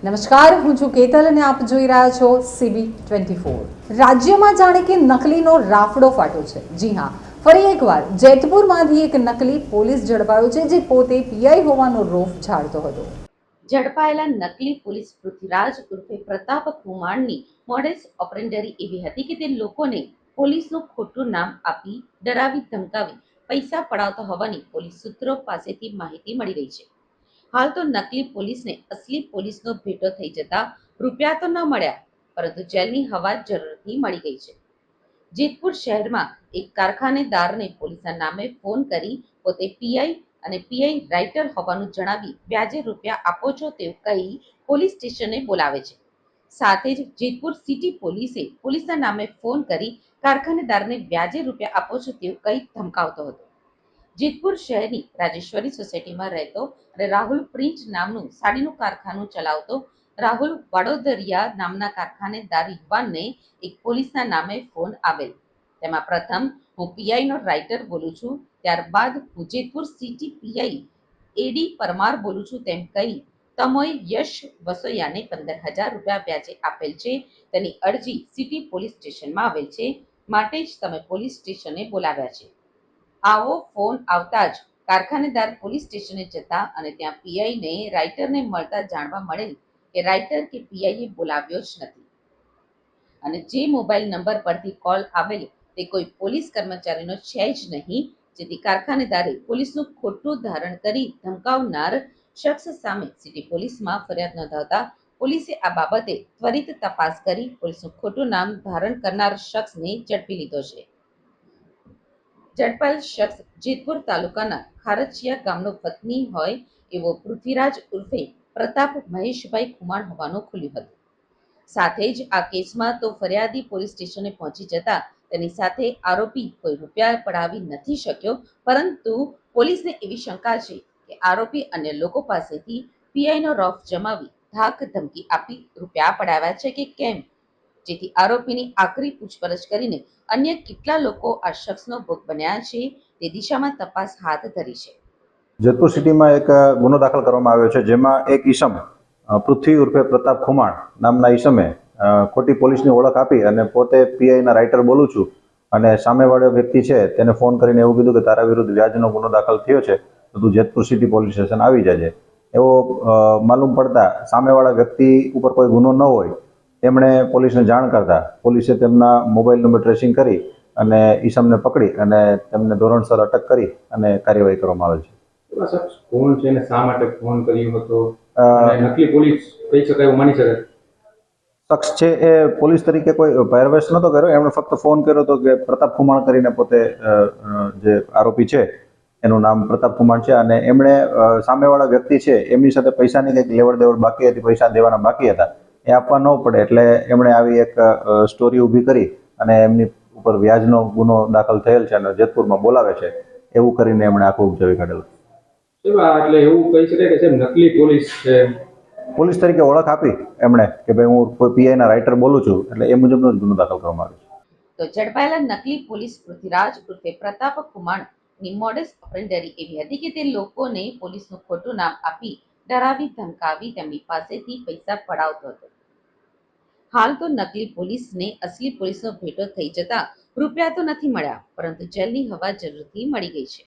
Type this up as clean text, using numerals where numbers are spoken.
નમસ્કાર, હું છું કેતલ અને આપ જોઈ રહ્યા છો CB24। રાજ્યમાં જાણે કે નકલીનો રાફડો ફાટ્યો છે। જી હા, ફરી એકવાર જેતપુરમાંથી એક નકલી પોલીસ ઝડપાયો છે, જે પોતે પીઆઈ હોવાનો રોફ ઝાડતો હતો। ઝડપાયેલા નકલી પોલીસ પૃથ્વીરાજ ઉર્ફે પ્રતાપ કુમારની મોડેસ ઓપરેન્ડરી એવી હતી કે તે લોકોને પોલીસનું ખોટું નામ આપી ડરાવી ધમકાવી પૈસા પડાવતો હોવાની પોલીસ સૂત્રો પાસેથી માહિતી મળી રહી છે। હાલ તો નકલી પોલીસને અસલી પોલીસનો ભેટો થઈ જતા રૂપિયા તો ન મળ્યા, પરંતુ જેલની હવા જરૂરથી મળી ગઈ છે। જેતપુર શહેરમાં એક કારખાનેદારને પોલીસના નામે ફોન કરી પોતે પીઆઈ અને પીઆઈ રાઇટર હોવાનું જણાવી વ્યાજે રૂપિયા આપો છો તેવું કહી પોલીસ સ્ટેશને બોલાવે છે। સાથે જ જેતપુર સિટી પોલીસે પોલીસના નામે ફોન કરી કારખાનેદારને વ્યાજે રૂપિયા આપો છો તેવું કહી ધમકાવતો હતો। જેતપુર શહેરની રાજેશ્વરી સોસાયટીમાં રહેતો અને રાહુલ પ્રિન્ટ નામનું સાડીનું કારખાનું ચલાવતો રાહુલ વડોદરિયા નામના કારખાનેદાર યુવાનને એક પોલીસના નામે ફોન આવેલ। તેમાં પ્રથમ, હું પીઆઈનો રાઇટર બોલું છું, ત્યારબાદ હું જેતપુર સિટી પીઆઈ એડી પરમાર બોલું છું તેમ કહી તમોએ યશ વસોયાને 15,000 રૂપિયા વ્યાજે આપેલ છે। તેની અરજી સિટી પોલીસ સ્ટેશનમાં આવેલ છે, માટે જ તમે પોલીસ સ્ટેશને બોલાવ્યા છે। આવો ફોન આવતા જ કારખાનેદાર પોલીસ સ્ટેશને જતા અને ત્યાં પીઆઈને રાઇટરને મળતા જાણવા મળેલ કે રાઇટર કે પીઆઈએ બોલાવ્યો જ નથી અને જે મોબાઈલ નંબર પરથી કોલ આવેલ તે કોઈ પોલીસ કર્મચારીનો છે જ નહીં, જેથી કારખાનેદારે પોલીસનું ખોટું ધારણ કરી ધમકાવનાર શખ્સ સામે સિટી પોલીસમાં ફરિયાદ નોંધાવતા પોલીસે આ બાબતે ત્વરિત તપાસ કરી પોલીસનું ખોટું નામ ધારણ કરનાર શખ્સને ઝડપી લીધો છે। ઝડપાયેલ શખ્સ જેતપુર તાલુકાના ખારચિયા ગામનો વતની હોય એવો પૃથ્વીરાજ ઉર્ફે પ્રતાપ મહેશભાઈ કુમાર હોવાનું ખુલ્યું હતું। સાથે જ આ કેસમાં તો ફરિયાદી પોલીસ સ્ટેશને પહોંચી જતા તેની સાથે આરોપી કોઈ રૂપિયા પડાવી નથી શક્યો, પરંતુ પોલીસને એવી શંકા છે કે આરોપી અન્ય લોકો પાસેથી પીઆઈનો રોફ જમાવી ધાક ધમકી આપી રૂપિયા પડાવ્યા છે કે કેમ, જેથી આરોપીની આકરી પૂછપરછ કરીને અન્ય કેટલા લોકો આ શખ્સનો ભોગ બન્યા છે તે દિશામાં તપાસ હાથ ધરી છે। જેતપુર સિટીમાં એક ગુનો દાખલ કરવામાં આવ્યો છે, જેમાં એક ઈસમ પૃથ્વી ઉર્ફે પ્રતાપ ખુમાણ નામના ઈસમે ખોટી પોલીસની ઓળખ આપી અને પોતે પીઆઈના રાઇટર બોલું છું અને સામેવાળો વ્યક્તિ છે તેને ફોન કરીને એવું કીધું કે તારા વિરુદ્ધ વ્યાજનો ગુનો દાખલ થયો છે, તો તું જેતપુર સિટી પોલીસ સ્ટેશન આવી જજે। એવો માલુમ પડતા સામેવાળા વ્યક્તિ ઉપર કોઈ ગુનો ન હોય તેમણે પોલીસને જાણ કરતા પોલીસે તેમના મોબાઈલ નંબર ટ્રેસિંગ કરી અને ઈસમને પકડી અને તેમને ધોરણસર અટક કરી અને કાર્યવાહી કરવામાં આવેલ છે। કોણ છે અને શા માટે ફોન કર્યો હતો અને નકલી પોલીસ કહી શકાય એવું માની શકાય? શખ્સ છે એ પોલીસ તરીકે કોઈ પહેરવેશ નહોતો કર્યો, એમણે ફક્ત ફોન કર્યો હતો કે પ્રતાપ કુમાર કરીને પોતે જે આરોપી છે એનું નામ પ્રતાપ કુમાર છે અને એમણે સામેવાળા વ્યક્તિ છે એમની સાથે પૈસાની કંઈક લેવડ દેવડ બાકી હતી, પૈસા દેવાના બાકી હતા, એ આપવા ન પડે એટલે એમણે આવી એક સ્ટોરી ઊભી કરી અને એમની ઉપર વ્યાજનો ગુનો દાખલ થયેલ છે અને જેતપુરમાં બોલાવે છે એવું કરીને એમણે આખું ઉપજાવી કાઢેલું। એટલે એવું કહી શકાય કે સાહેબ નકલી પોલીસ છે, પોલીસ તરીકે ઓળખ આપી એમણે કે ભાઈ હું કોઈ પીઆઈના રાઇટર બોલું છું, એટલે એ મુજબનો જ ગુનો દાખલ કરવામાં આવ્યો છે। તો ઝડપાયેલા નકલી પોલીસ પૃથ્વીરાજ ઉર્ફે પ્રતાપ કુમારની મોડેસ ઓપરેન્ડરી એવી હતી કે તે લોકોને પોલીસનું ખોટું નામ આપી ડરાવી ધમકાવી તેમની પાસેથી પૈસા પડાવતો હતો। હાલ તો નકલી પોલીસને અસલી પોલીસનો ભેટો થઈ જતા રૂપિયા તો નથી મળ્યા, પરંતુ જેલની હવા જરૂરથી મળી ગઈ છે।